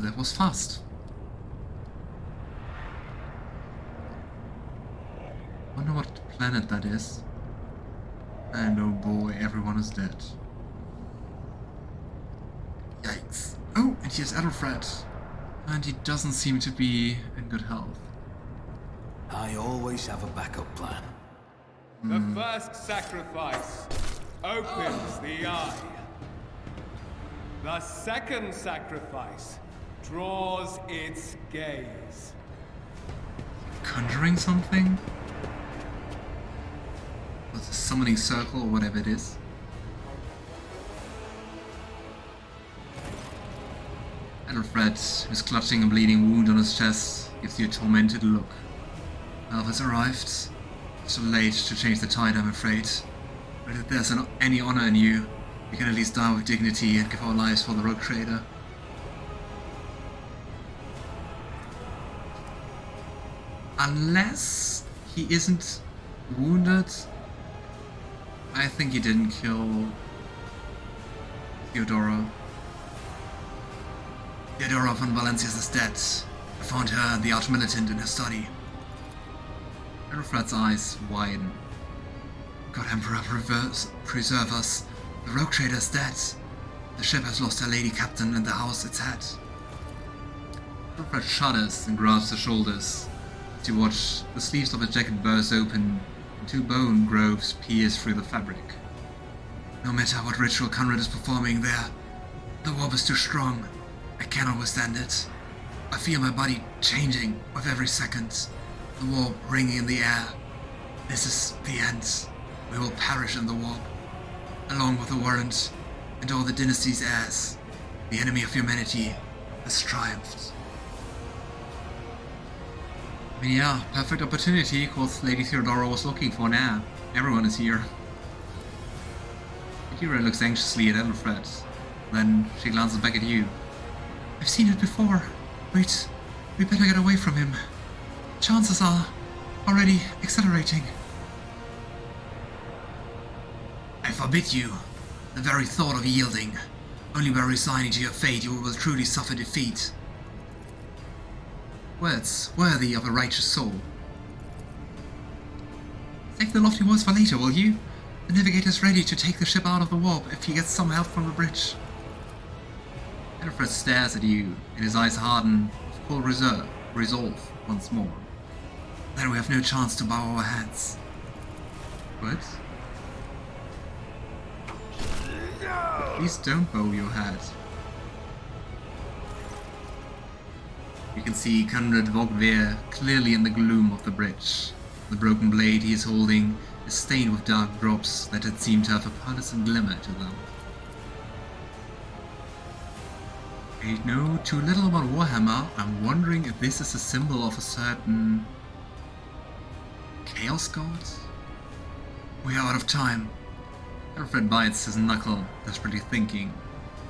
that was fast. Wonder what planet that is. And oh boy, everyone is dead. Yikes. Oh, and here's Adelfred. And he doesn't seem to be in good health. I always have a backup plan. The first sacrifice opens the eye. The second sacrifice draws its gaze. Conjuring something? Or the summoning circle or whatever it is. Adelfred, who's clutching a bleeding wound on his chest, gives you a tormented look. Elf has arrived. It's too late to change the tide, I'm afraid. But if there's any honor in you, we can at least die with dignity and give our lives for the rogue trader. Unless he isn't wounded. I think he didn't kill Theodora. Theodora von Valencias is dead. I found her and the arch-militant in her study. Adelfred's eyes widen. God Emperor, preserve us. The rogue trader is dead. The ship has lost her lady captain and the house its head. Adelfred shudders and grabs her shoulders as you watch the sleeves of his jacket burst open and two bone grooves pierce through the fabric. No matter what ritual Kunrad is performing there, the warp is too strong. I cannot withstand it. I feel my body changing with every second, the warp ringing in the air. This is the end. We will perish in the warp, along with the warrant and all the dynasty's heirs. The enemy of humanity has triumphed. I mean, yeah, perfect opportunity, because Lady Theodora was looking for now. Everyone is here. Idira looks anxiously at Adelfred. Then she glances back at you. I've seen it before. Wait, we better get away from him. Chances are already accelerating. I forbid you. The very thought of yielding. Only by resigning to your fate you will truly suffer defeat. Words worthy of a righteous soul. Save the lofty words for later, will you? The Navigator's ready to take the ship out of the warp if he gets some help from the bridge. Adelfred stares at you, and his eyes harden with full resolve once more. Then we have no chance to bow our heads. What? Please don't bow your head. You can see Kunrad Vogtveer clearly in the gloom of the bridge. The broken blade he is holding is stained with dark drops that had seemed to have a partisan glimmer to them. I know too little about Warhammer. I'm wondering if this is a symbol of a certain Chaos God? We are out of time. Adelfred bites his knuckle, desperately thinking.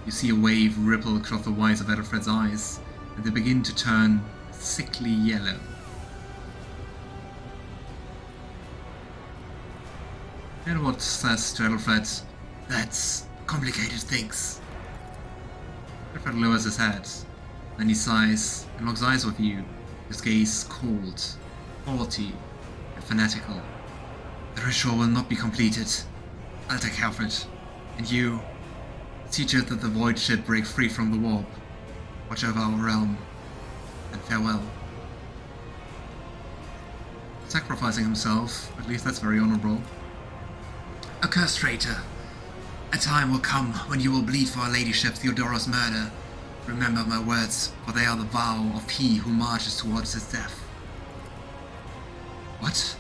You see a wave ripple across the whites of Adelfred's eyes, and they begin to turn sickly yellow. Edward says to Adelfred, "That's complicated things." Adelfred lowers his head, then he sighs and locks eyes with you, his gaze cold, haughty, and fanatical. The ritual will not be completed. I'll take care of it. And you, see to it that the void ship break free from the warp. Watch over our realm, and farewell. Sacrificing himself, at least that's very honorable. Accursed traitor, a time will come when you will bleed for our ladyship Theodora's murder. Remember my words, for they are the vow of he who marches towards his death. What?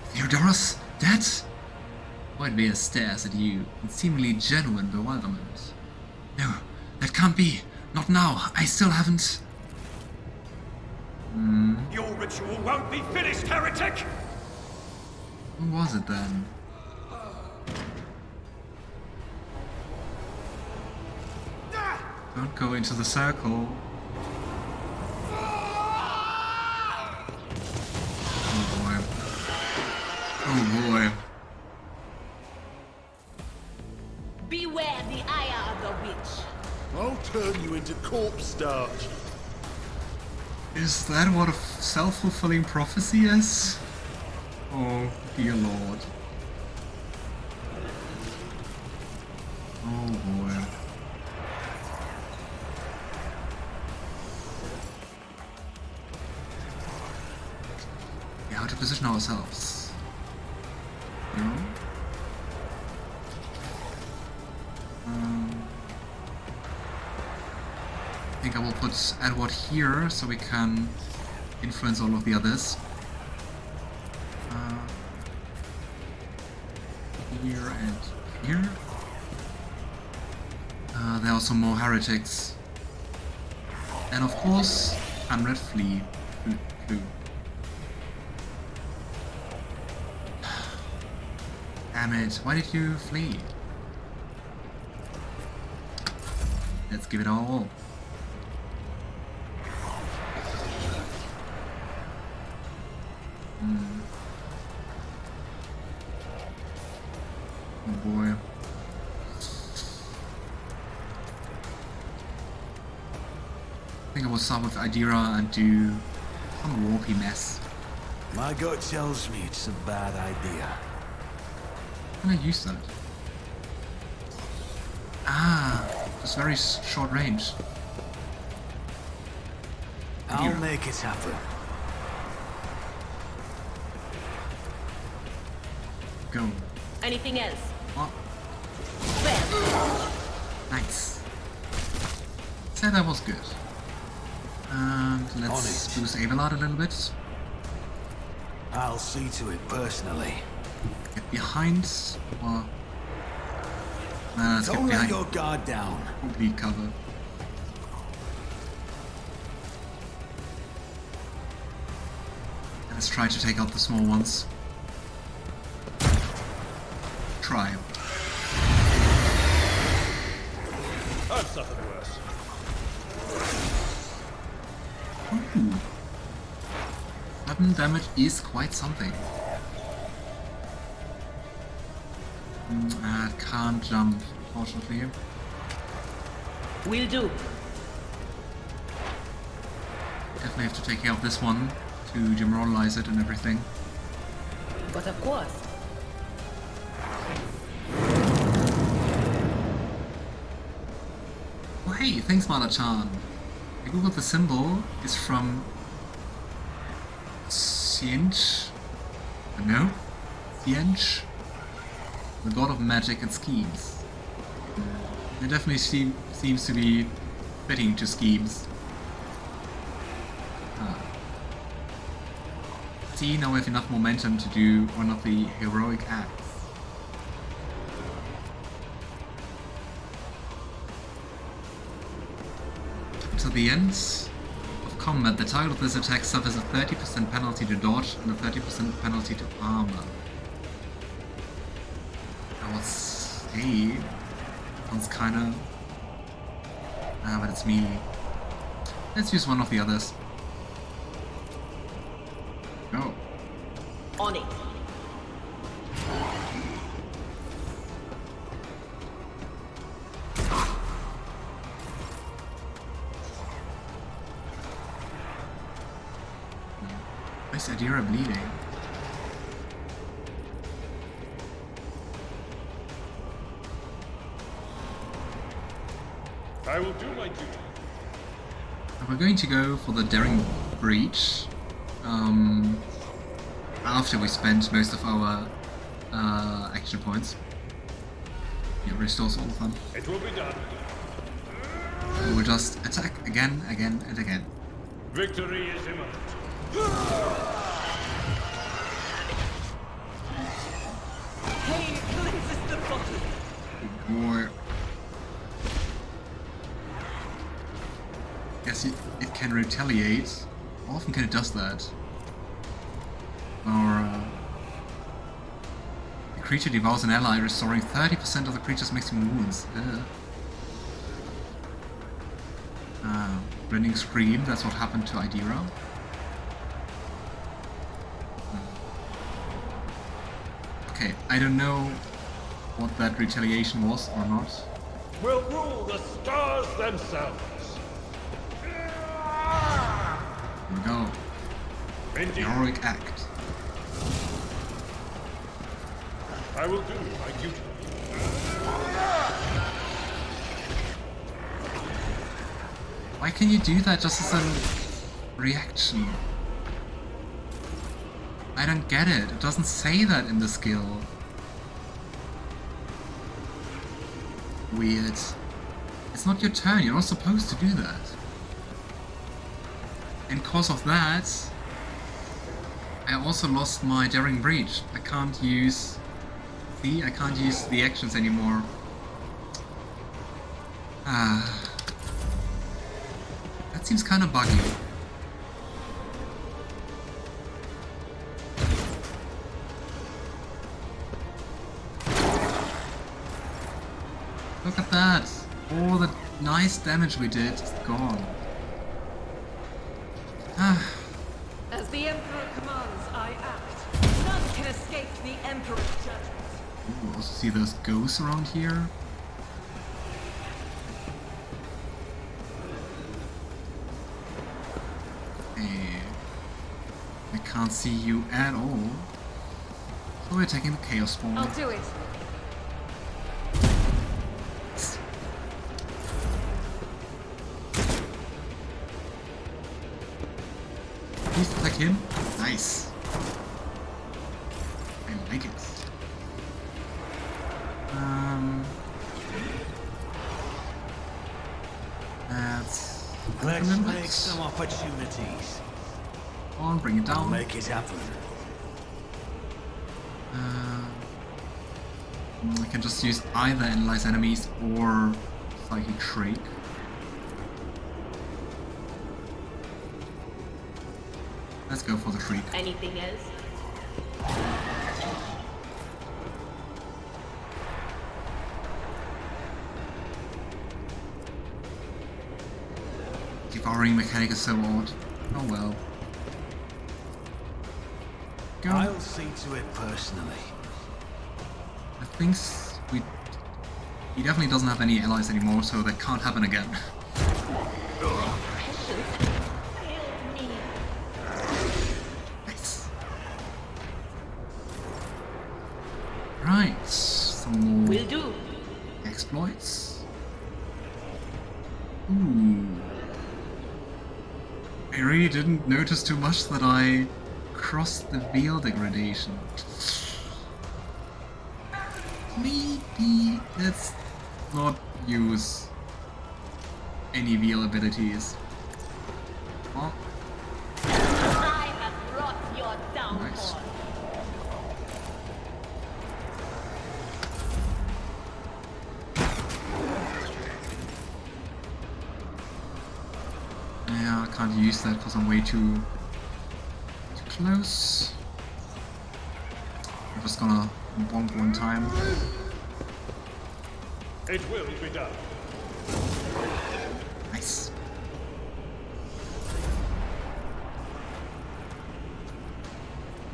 Theodora's dead? Vogtveer stares at you in seemingly genuine bewilderment. No, that can't be. Not now. I still haven't... Your ritual won't be finished, heretic! Who was it then? Don't go into the circle. Oh boy. Oh boy. Beware the ire of the witch. I'll turn you into corpse starch. Is that what a self-fulfilling prophecy is? Oh, dear lord. Oh boy. Yeah, how to position ourselves. You know? I think I will put Edward here so we can influence all of the others. Here and here. There are some more heretics. And of course, Kunrad flew. Damn it, why did you flee? Let's give it all. Oh boy. I think I will start with Idira and do some warpy mess. My gut tells me it's a bad idea. How can I use that? Ah, it's very short range. I'll Idira. make it happen. Go. Anything else? Oh, Well, nice. So that was good. And On let's it. boost Abelard a little bit. I'll see to it personally. Get behind. Or... let's get Don't let behind. your guard down. Complete cover. And let's try to take out the small ones. Try. I've suffered worse. Ooh. 7 damage is quite something. I can't jump, unfortunately. will do. Definitely have to take care of this one to demoralize it and everything. But of course. Oh hey, thanks Malachan. I googled the symbol is from Siench. No? Siench? The god of magic and schemes. It definitely seems to be fitting to schemes. See, now we have enough momentum to do one of the heroic acts. Until the end of combat, the target of this attack suffers a 30% penalty to dodge and a 30% penalty to armor. I would say... sounds kinda... but it's me. Let's use one of the others. Go. On it. Why is Idira bleeding? I will do my duty. We're going to go for the Daring Breach. After we spend most of our action points. It restores all of them. It will be done. We'll just attack again, again, and again. Victory is imminent. Hey, cleanses the body. Boy. Yes, it can retaliate. How often can it does that? Or the creature devours an ally, restoring 30% of the creature's maximum wounds. Rending Scream, that's what happened to Idira. Okay, I don't know what that retaliation was or not. Will rule the stars themselves. Here we go. Indeed. Heroic act. I will do my duty. Why can you do that just as a reaction? I don't get it. It doesn't say that in the skill. Weird. It's not your turn. You're not supposed to do that. And because of that, I also lost my Daring Breach. I can't use... See? I can't use the actions anymore. That seems kind of buggy. Look at that! All the nice damage we did is gone. As the Emperor commands, I act. None can escape the Emperor's judgment. Ooh, also see those ghosts around here? Hey, I can't see you at all. So we're taking the Chaos Spawn. I'll do it. Please attack him. Nice. I like it. That's Let's a make some opportunities. on, bring it down. Make it happen. I can just use either Analyze Enemies or Psychic Shriek. Let's go for the Shriek. Anything else? Devouring Mechanicus is so odd. Oh well. Go. I'll see to it personally. I think he definitely doesn't have any allies anymore, so that can't happen again. Nice. Right, some more Will do. exploits. Ooh. I really didn't notice too much that I crossed the veil degradation. Maybe let's not use any veil abilities. Oh, I have brought your downfall. nice. Yeah, I can't use that because I'm way too close. I'm just gonna bonk one time. It will be done. Nice.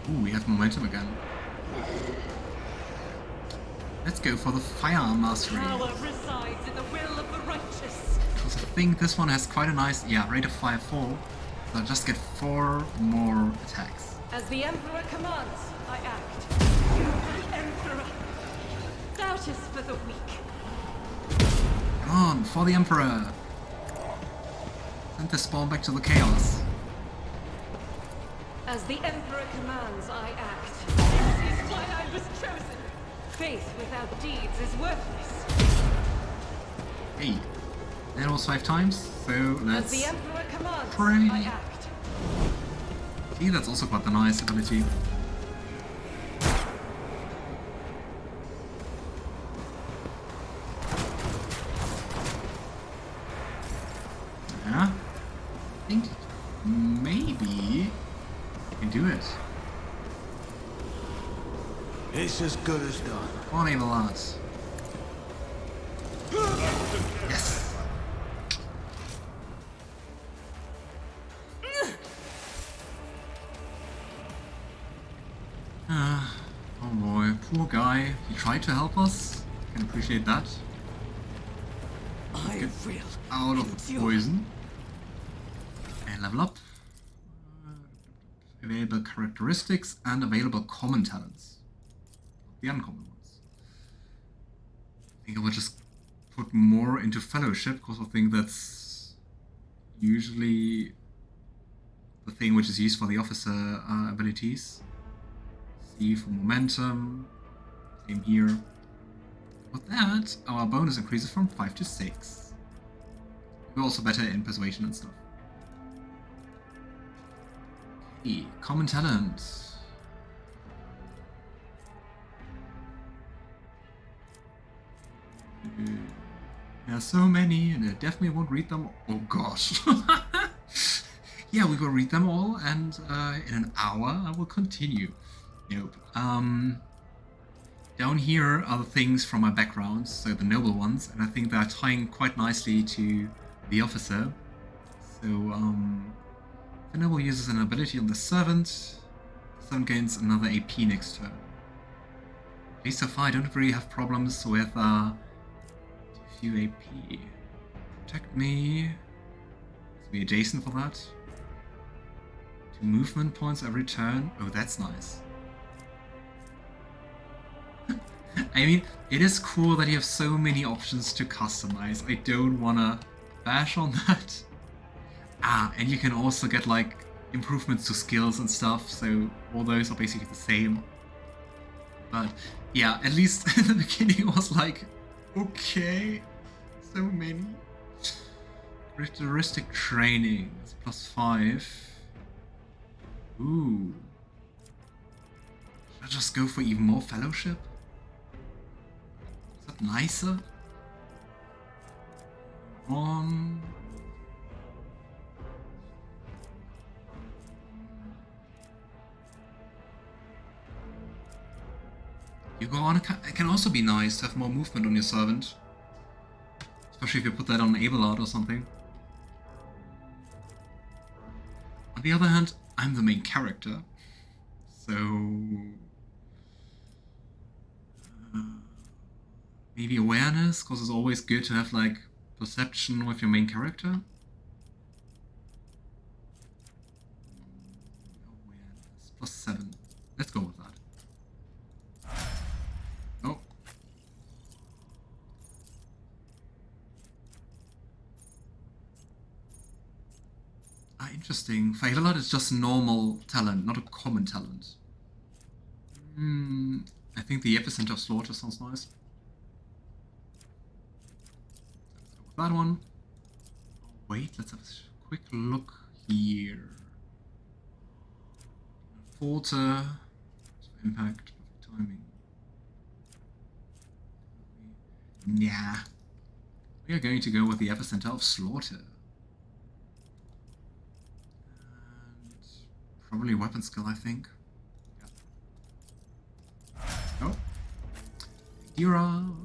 Ooh, we have momentum again. Let's go for the firearm mastery. Power resides in the will of the righteous. Because I think this one has quite a nice, rate of fire 4. So I'll just get 4 more attacks. As the Emperor commands, I act. The Emperor. Doubt is for the weak. Come on, for the Emperor! Send the spawn back to the chaos. As the Emperor commands, I act. This is why I was chosen. Faith without deeds is worthless. Hey, that was 5 times, so As let's... the Emperor commands, pray. I act. See, that's also quite the nice ability. Yeah, I think maybe I can do it. It's as good as done. On Abelard. Yes! Oh boy, poor guy. He tried to help us. Can appreciate that. I will Out of the poison. And level up. available characteristics and available common talents. The uncommon ones. I think I will just put more into fellowship because I think that's usually the thing which is used for the officer abilities. C for momentum. Same here. With that, our bonus increases from 5 to 6. We're also better in persuasion and stuff. Okay, common talent. There are so many, and I definitely won't read them. Oh gosh. Yeah, we will read them all, and in an hour I will continue. Nope. Down here are the things from my background, so the noble ones, and I think they're tying quite nicely to the officer. So, the noble uses an ability on the servant. The servant gains another AP next turn. At least so far I don't really have problems with too few AP. Protect me. Let's be adjacent for that. 2 movement points every turn. Oh, that's nice. I mean, it is cool that you have so many options to customize. I don't wanna bash on that. Ah, and you can also get like improvements to skills and stuff, so all those are basically the same. But yeah, at least in the beginning it was like, okay, so many. Characteristic training, that's +5. Ooh. Should I just go for even more fellowship? Is that nicer? You go on, it can also be nice to have more movement on your servant. Especially if you put that on Abelard or something. On the other hand, I'm the main character. So... maybe awareness, because it's always good to have like perception with your main character. Awareness, +7. Let's go with that. Oh. Ah, interesting. For Abelard, it's just normal talent, not a common talent. I think the epicenter of slaughter sounds nice. Let's go with that one. Oh, wait, let's have a quick look here. Falter, impact, timing. Nah. We are going to go with the epicenter of slaughter. And probably weapon skill, I think. Yeah. Oh. Idira.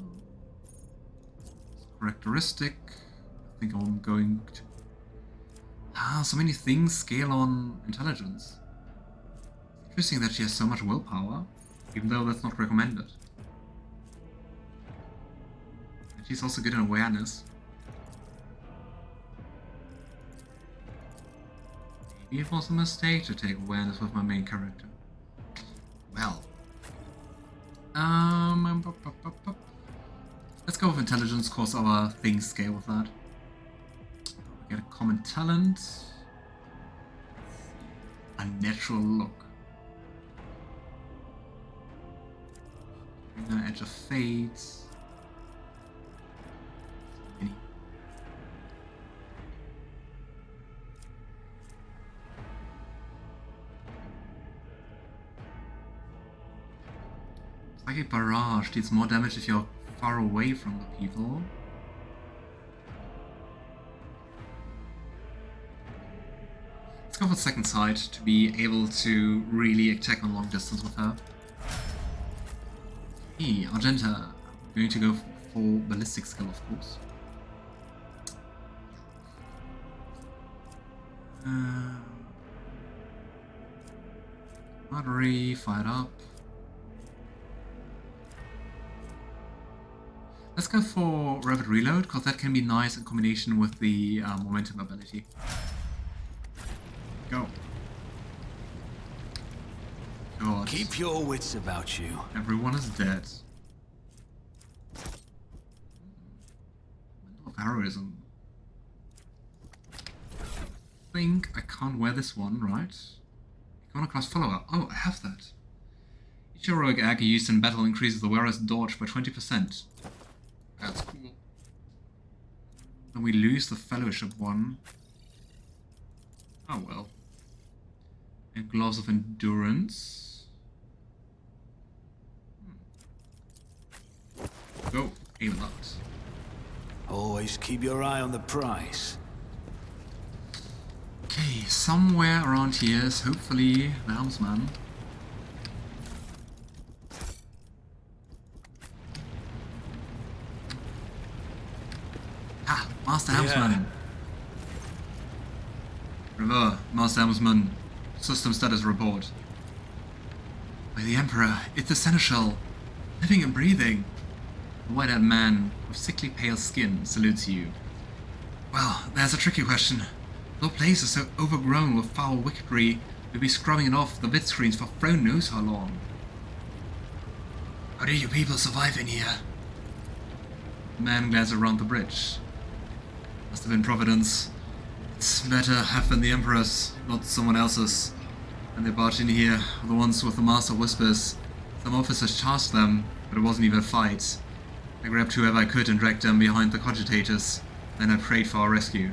Characteristic. I think I'm going to... Ah, so many things scale on intelligence. Interesting that she has so much willpower, even though that's not recommended. And she's also good in awareness. Maybe it was a mistake to take awareness with my main character. Well. Let's go with intelligence, cause our things scale with that. We get a common talent. Unnatural look. Edge of Fate. Psychic Barrage deals more damage if you're far away from the people. Let's go for the second side to be able to really attack on long distance with her. Hey, Argenta. I'm going to go for ballistic skill, of course. Artery, fired up. Let's go for rapid reload, because that can be nice in combination with the momentum ability. Go. God. Keep your wits about you. Everyone is dead. Mental of heroism. I think I can't wear this one, right? Iconoclast follower. Oh, I have that. Each heroic act used in battle increases the wearer's dodge by 20%. That's cool. Then we lose the fellowship one. Oh well. And gloves of endurance. Go, Abelard. Always keep your eye on the prize. Okay, somewhere around here is hopefully the helmsman. Ah, Master Helmsman. River, Master Helmsman. System status report. By the Emperor, it's the Seneschal. Living and breathing. A white-haired man with sickly pale skin salutes you. Well, there's a tricky question. The place is so overgrown with foul wickedry, we'll be scrubbing it off the vid screens for throne knows how long. How do you people survive in here? The man glares around the bridge. Must have been Providence. It's better have been the Emperor's, not someone else's. And they barged in here, the ones with the Master Whispers. Some officers charged them, but it wasn't even a fight. I grabbed whoever I could and dragged them behind the cogitators. Then I prayed for our rescue.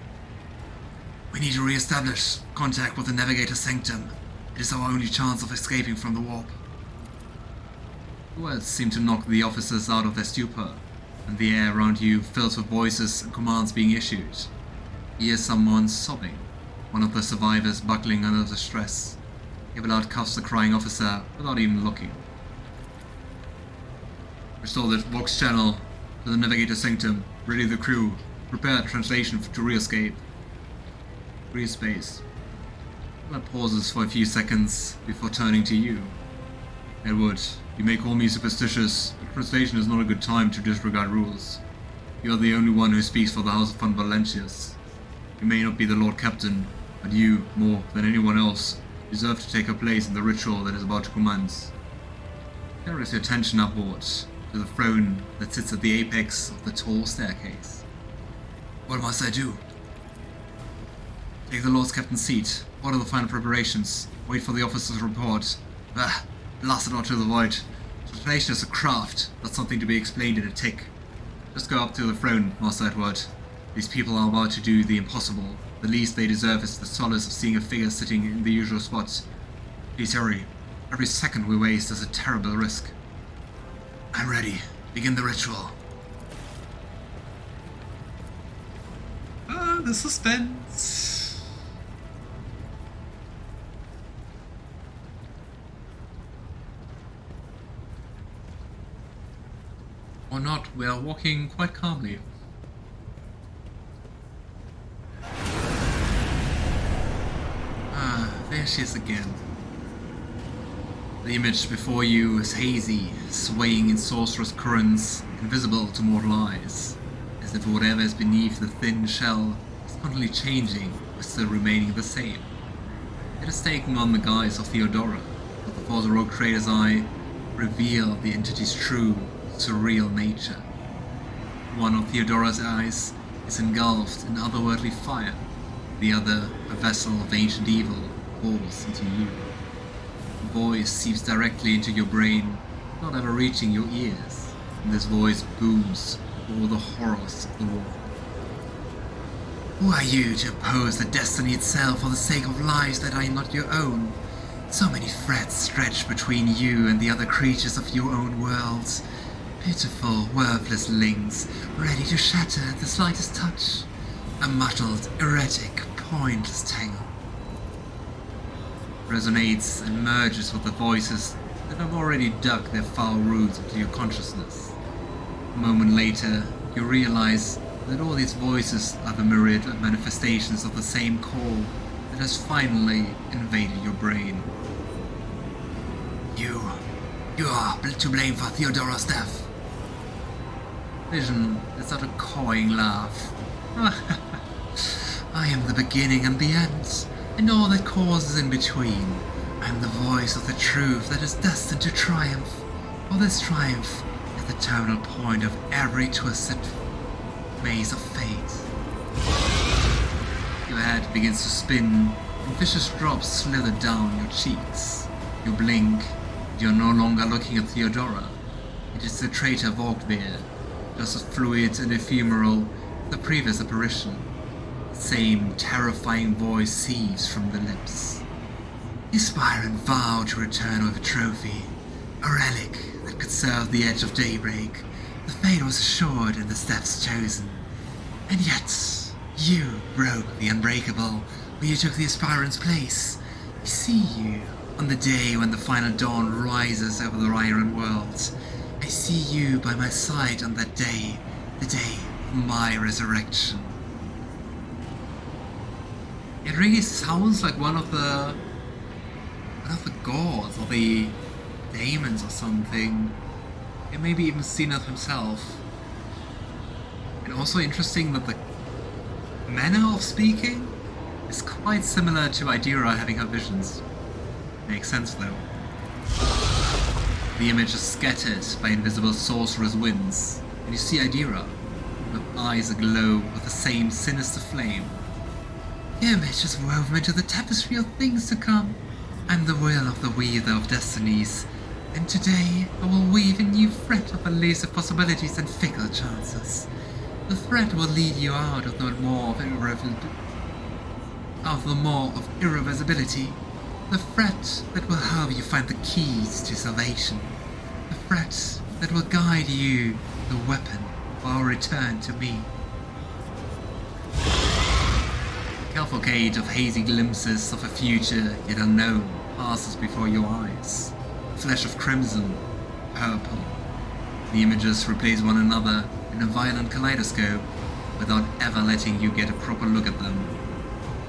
We need to re-establish contact with the Navigator Sanctum. It is our only chance of escaping from the warp. The words seemed to knock the officers out of their stupor, and the air around you fills with voices and commands being issued. You hear someone sobbing, one of the survivors buckling under the stress. Abelard cuffs the crying officer without even looking. Restore the Vox channel to the Navigator Sanctum. Ready the crew. Prepare translation to re-escape. Free space. Abelard pauses for a few seconds before turning to you. Edward, you may call me superstitious, but translation is not a good time to disregard rules. You are the only one who speaks for the House of Von Valentius. You may not be the Lord Captain, but you, more than anyone else, deserve to take a place in the ritual that is about to commence. Carries your attention upward to the throne that sits at the apex of the tall staircase. What must I do? Take the Lord's Captain's seat, order the final preparations, wait for the officer's report. Blast it out to the void. Translation is a craft, not something to be explained in a tick. Just go up to the throne, Master Edward. These people are about to do the impossible. The least they deserve is the solace of seeing a figure sitting in the usual spot. Please hurry. Every second we waste is a terrible risk. I'm ready. Begin the ritual. The suspense. Or not, we are walking quite calmly. There she is again. The image before you is hazy, swaying in sorcerous currents, invisible to mortal eyes, as if whatever is beneath the thin shell is constantly changing, but still remaining the same. It is taken on the guise of Theodora, but before the rogue trader's eye reveal the entity's true, surreal nature. One of Theodora's eyes is engulfed in otherworldly fire, the other a vessel of ancient evil pours into you. The voice seeps directly into your brain, not ever reaching your ears, and this voice booms all the horrors of the war. Who are you to oppose the destiny itself for the sake of lives that are not your own? So many threads stretch between you and the other creatures of your own worlds. Pitiful, worthless links, ready to shatter at the slightest touch. A muddled, erratic, pointless tangle. Resonates and merges with the voices that have already dug their foul roots into your consciousness. A moment later, you realize that all these voices are the myriad manifestations of the same call that has finally invaded your brain. You are to blame for Theodora's death. Vision lets out a cawing laugh. I am the beginning and the end, and all that causes in between. I am the voice of the truth that is destined to triumph. For this triumph is the terminal point of every twisted maze of fate. Your head begins to spin, and vicious drops slither down your cheeks. You blink, and you're no longer looking at Theodora. It is the traitor Vorkbeer, just as fluid and ephemeral as the previous apparition. The same terrifying voice seeps from the lips. The aspirant vowed to return with a trophy, a relic that could serve the edge of daybreak. The fate was assured and the steps chosen. And yet, you broke the unbreakable when you took the aspirant's place. I see you on the day when the final dawn rises over the iron world. I see you by my side on that day, the day of my resurrection. It really sounds like one of the gods or the daemons or something. It may be even Zenith himself. And also interesting that the manner of speaking is quite similar to Idira having her visions. Makes sense though. The image is scattered by invisible sorcerer's winds, and you see Idira, with eyes aglow with the same sinister flame. The image is woven into the tapestry of things to come. I'm the will of the weaver of destinies, and today I will weave a new thread of elusive possibilities and fickle chances. The thread will lead you out of the maw of irreversibility. The thread that will help you find the keys to salvation. The thread that will guide you, the weapon of our return to me. The cavalcade of hazy glimpses of a future yet unknown passes before your eyes. A flash of crimson, purple. The images replace one another in a violent kaleidoscope without ever letting you get a proper look at them.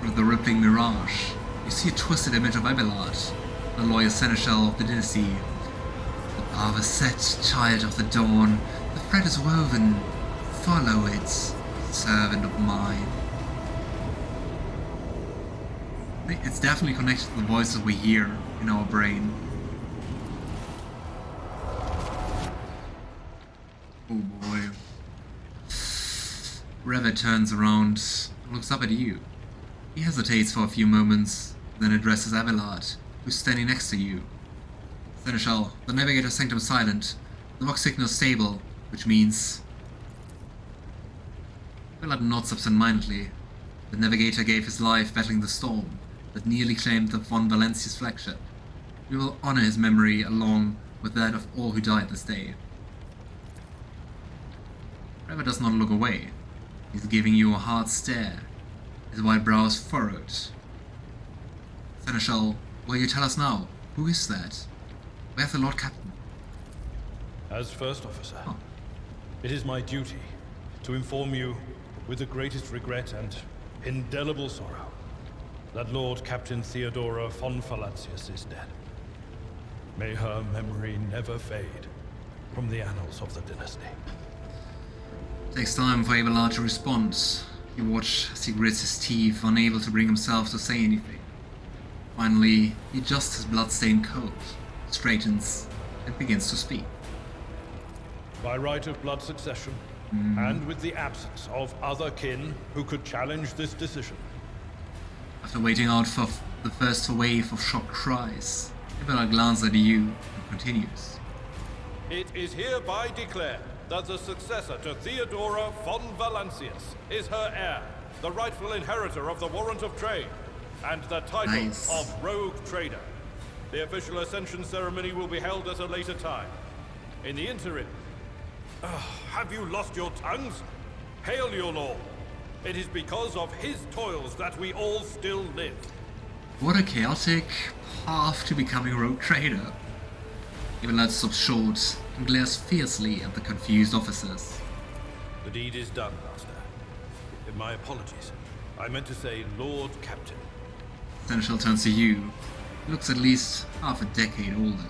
Through the rippling mirage, you see a twisted image of Abelard, the loyal Seneschal of the dynasty. The power set child of the dawn, the thread is woven. Follow it, servant of mine. It's definitely connected to the voices we hear in our brain. Oh boy. Rever turns around and looks up at you. He hesitates for a few moments, then addresses Abelard, who's standing next to you. Seneschal, the Navigator sanctum silent, the rock signal stable, which means... Abelard nods absent-mindedly. The Navigator gave his life battling the storm that nearly claimed the von Valencia's flagship. We will honor his memory along with that of all who died this day. Rever does not look away. He's giving you a hard stare, his white brows furrowed. Seneschal, will you tell us now? Who is that? Where's the Lord Captain? As First Officer, Oh. it is my duty to inform you with the greatest regret and indelible sorrow that Lord Captain Theodora von Valancius is dead. May her memory never fade from the annals of the dynasty. Takes time for Abelard to respond. You watch as he grits his teeth, unable to bring himself to say anything. Finally, he adjusts his blood-stained coat, straightens, and begins to speak. By right of blood succession, and with the absence of other kin who could challenge this decision. After waiting out for the first wave of shocked cries, Abelard glances at you and continues. It is hereby declared that the successor to Theodora von Valancius is her heir, the rightful inheritor of the warrant of trade, and the title Nice. of rogue trader. The official ascension ceremony will be held at a later time. In the interim, have you lost your tongues? Hail your lord. It is because of his toils that we all still live. What a chaotic path to becoming a rogue trader. Abelard stops short and glares fiercely at the confused officers. The deed is done, Master. My apologies. I meant to say Lord Captain. Seneschal turns to you. He looks at least half a decade older.